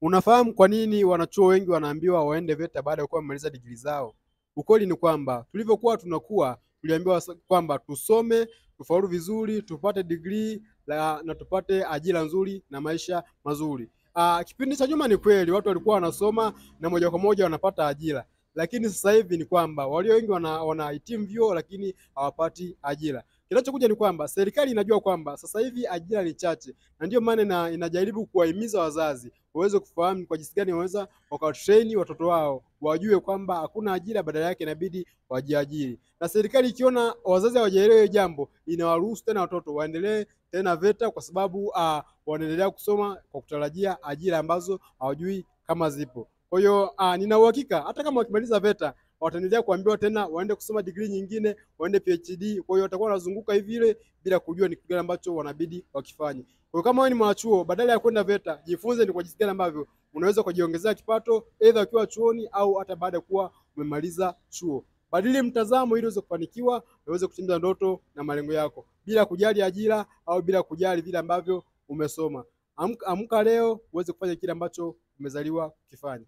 Unafahamu kwa nini wanachuo wengi wanaambiwa waende VETA baada ya kuwa wamemaliza degree zao? Ukweli ni kwamba tulivyokuwa tunakuwa tuliambiwa kwamba tusome, tufaulu vizuri, tupate degree na tupate ajira nzuri na maisha mazuri. Kipindi cha nyuma ni kweli watu walikuwa wanasoma na moja kwa moja wanapata ajira, lakini sasa hivi ni kwamba walio wengi wanahitimu vyuo lakini hawapati ajira. Kinachokuja ni kwamba serikali inajua kwamba sasa hivi ajira ni chache, na ndio maana inajaribu kuwahimiza wazazi waweze kufahamu kwa jinsi gani waweza wakawatrain watoto wao wajue kwamba hakuna ajira, badala yake inabidi wajiajiri. Na serikali ikiona wazazi hawajaelewa jambo, inawaruhusu tena watoto waendelee tena VETA, kwa sababu wanaendelea kusoma kwa kutarajia ajira ambazo hawajui kama zipo. Kwa hiyo nina uhakika hata kama wakimaliza VETA wataendelea kuambiwa tena waende kusoma degree nyingine, waende PhD. Kwa hiyo watakuwa wanazunguka hivi vile bila kujua ni kitu gani ambacho wanabidi wakifanye. Kwa hiyo kama wewe ni mwanachuo, badala ya kwenda VETA, jifunze ni kwa jinsi gani ambavyo unaweza kujiongezea kipato either ukiwa chuoni au hata baada ya kuwa umemaliza chuo. Badili mtazamo ili uweze kufanikiwa, uweze kutimiza ndoto na malengo yako bila kujali ajira au bila kujali vile ambavyo umesoma. Amka leo uweze kufanya kile ambacho umezaliwa kukifanya.